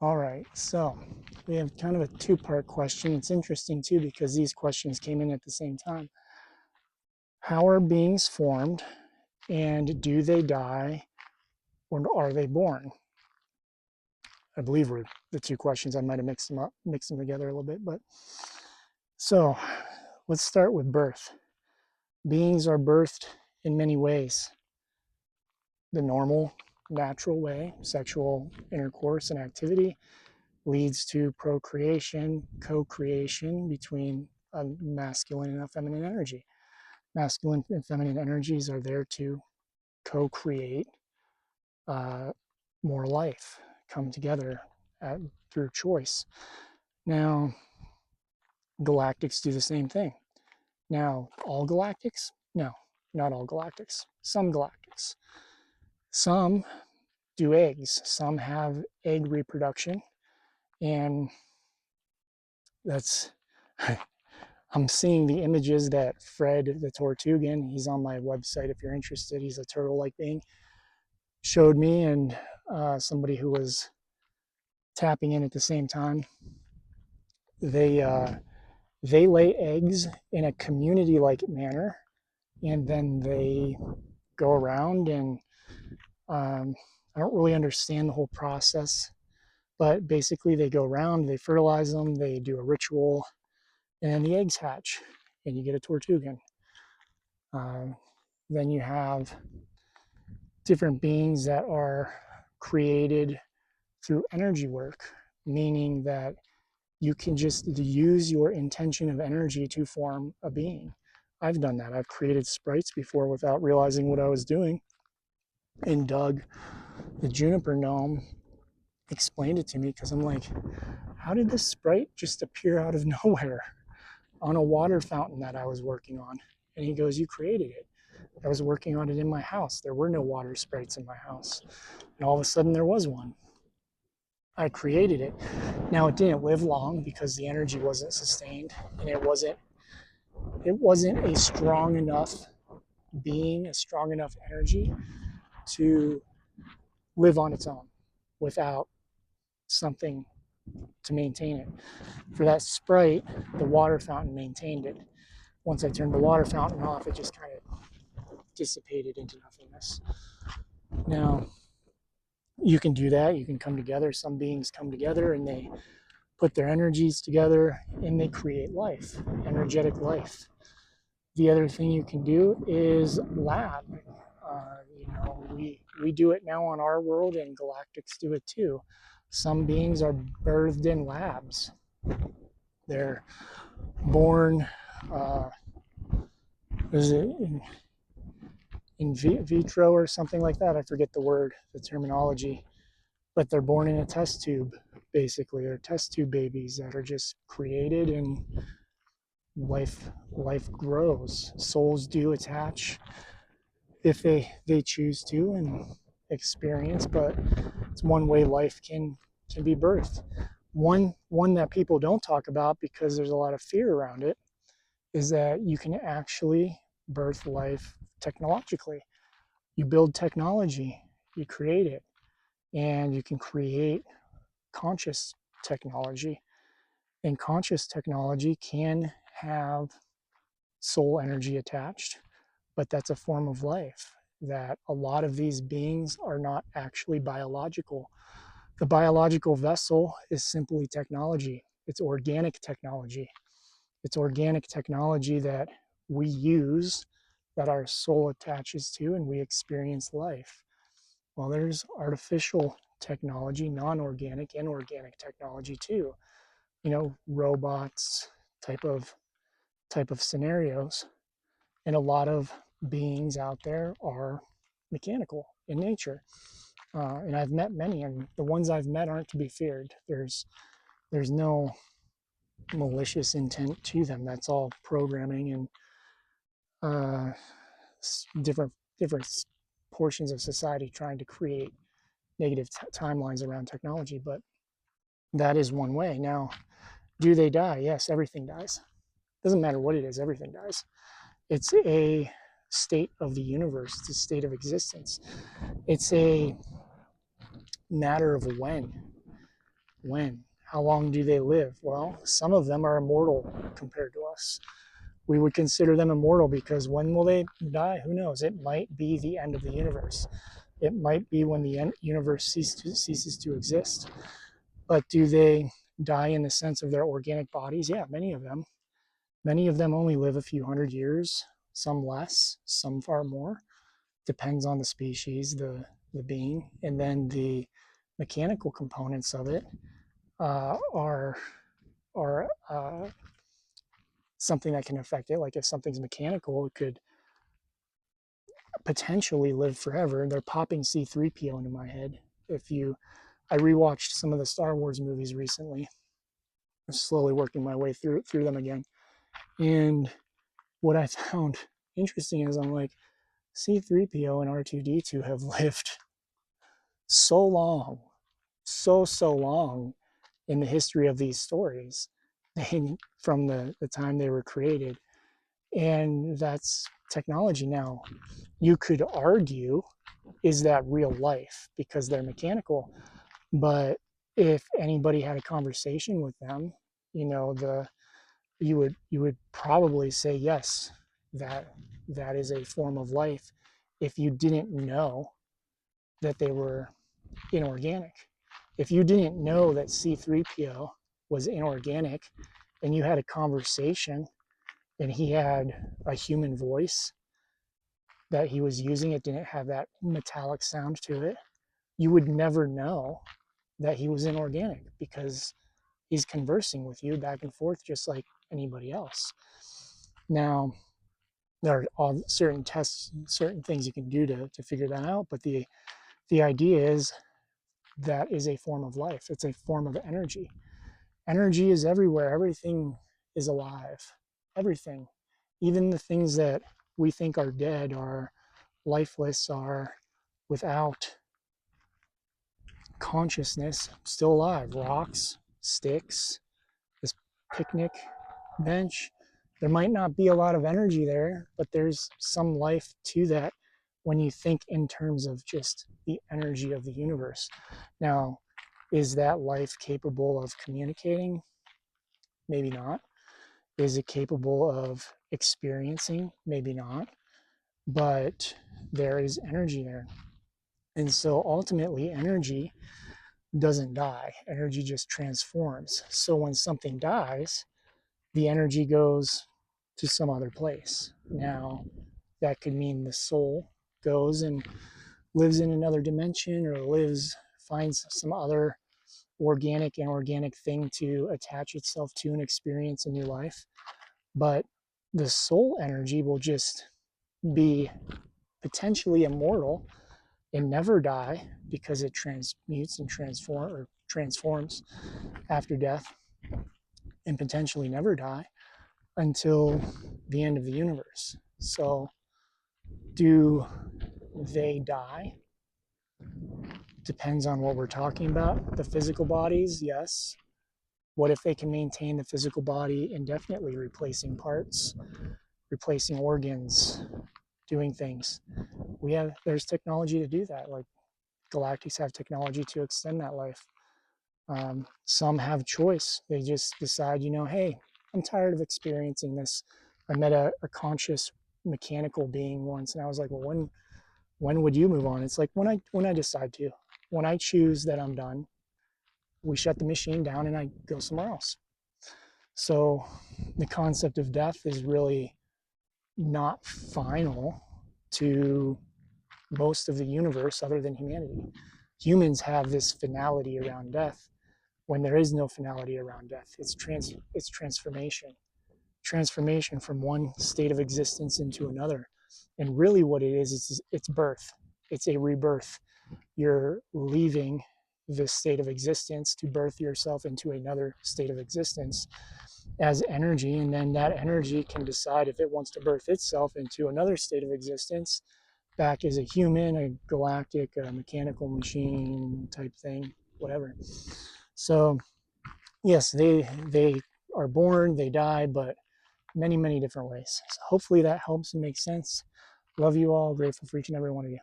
All right, so we have kind of a two-part question. It's interesting too because these questions came in at the same time. How are beings formed, and do they die, or are they born? I believe were the two questions. I might have mixed them together a little bit, but so let's start with birth. Beings are birthed in many ways. The normal, natural way, sexual intercourse and activity, leads to procreation, co-creation between a masculine and a feminine energy. Masculine and feminine energies are there to co-create more life, come together through choice. Now, galactics do the same thing. Now, all galactics? No, not all galactics. Some galactics. Some do eggs. Some have egg reproduction, and that's I'm seeing the images that Fred the Tortugan, he's on my website if you're interested, he's a turtle-like being, showed me, and somebody who was tapping in at the same time. They lay eggs in a community-like manner, and then they go around and I don't really understand the whole process, but basically they go around, they fertilize them, they do a ritual, and then the eggs hatch, and you get a Tortugan. Then you have different beings that are created through energy work, meaning that you can just use your intention of energy to form a being. I've done that. I've created sprites before without realizing what I was doing. And Doug, the juniper gnome, explained it to me because I'm like, how did this sprite just appear out of nowhere on a water fountain that I was working on? And he goes, you created it. I was working on it in my house. There were no water sprites in my house. And all of a sudden there was one. I created it. Now it didn't live long because the energy wasn't sustained, and it wasn't a strong enough being, a strong enough energy to live on its own without something to maintain it. For that sprite, the water fountain maintained it. Once I turned the water fountain off, it just kind of dissipated into nothingness. Now, you can do that. You can come together. Some beings come together and they put their energies together and they create life, energetic life. The other thing you can do is lab. We do it now on our world, and galactics do it too. Some beings are birthed in labs. They're born, is it in vitro or something like that? I forget the terminology, but they're born in a test tube. Basically, they're test tube babies that are just created, and life grows. Souls do attach if they choose to and experience, but it's one way life can be birthed. One that people don't talk about because there's a lot of fear around it is that you can actually birth life technologically. You build technology, you create it, and you can create conscious technology. And conscious technology can have soul energy attached, but that's a form of life that a lot of these beings are not actually biological. The biological vessel is simply technology. It's organic technology. It's organic technology that we use, that our soul attaches to, and we experience life. Well, there's artificial technology, non-organic and organic technology too. Robots type of scenarios. And a lot of beings out there are mechanical in nature. And I've met many, and the ones I've met aren't to be feared. There's no malicious intent to them. That's all programming and different portions of society trying to create negative timelines around technology. But that is one way. Now, do they die? Yes, everything dies. Doesn't matter what it is, everything dies. It's a state of the universe. It's a state of existence. It's a matter of when. When? How long do they live? Well, some of them are immortal compared to us. We would consider them immortal because when will they die? Who knows? It might be the end of the universe. It might be when the universe ceases to exist. But do they die in the sense of their organic bodies? Yeah, many of them. Many of them only live a few hundred years, some less, some far more. Depends on the species, the being. And then the mechanical components of it are something that can affect it. Like if something's mechanical, it could potentially live forever. They're popping C3PO into my head. I rewatched some of the Star Wars movies recently. I'm slowly working my way through them again. And what I found interesting is I'm like, C3PO and R2D2 have lived so long, so long in the history of these stories from the time they were created. And that's technology now. You could argue, is that real life? Because they're mechanical. But if anybody had a conversation with them, you would probably say yes, that is a form of life if you didn't know that they were inorganic. If you didn't know that C3PO was inorganic and you had a conversation and he had a human voice that he was using, it didn't have that metallic sound to it, you would never know that he was inorganic because he's conversing with you back and forth just like anybody else. Now, there are all certain tests, certain things you can do to figure that out, but the idea is that is a form of life. It's a form of energy. Energy is everywhere. Everything is alive. Everything. Even the things that we think are dead, are lifeless, are without consciousness, still alive. Rocks, sticks, this picnic bench. There might not be a lot of energy there, but there's some life to that when you think in terms of just the energy of the universe. Now, is that life capable of communicating? Maybe not. Is it capable of experiencing? Maybe not. But there is energy there. And so ultimately, energy doesn't die. Energy just transforms. So when something dies, the energy goes to some other place. Now, that could mean the soul goes and lives in another dimension or finds some other organic and inorganic thing to attach itself to and experience a new life. But the soul energy will just be potentially immortal and never die because it transmutes and transforms after death and potentially never die until the end of the universe. So, do they die? Depends on what we're talking about. The physical bodies, yes. What if they can maintain the physical body indefinitely, replacing parts, replacing organs, doing things? There's technology to do that. Like galactics have technology to extend that life. Some have choice. They just decide, hey, I'm tired of experiencing this. I met a conscious mechanical being once, and I was like, well, when would you move on? It's like when I decide to. When I choose that I'm done, we shut the machine down and I go somewhere else. So the concept of death is really not final to most of the universe other than humanity. Humans have this finality around death when there is no finality around death. It's transformation from one state of existence into another. And really what it is it's birth. It's a rebirth. You're leaving this state of existence to birth yourself into another state of existence as energy, and then that energy can decide if it wants to birth itself into another state of existence back as a human, a galactic, a mechanical machine type thing, whatever. So yes, they are born, they die, but many different ways. So hopefully that helps and makes sense. Love you all. Grateful for each and every one of you.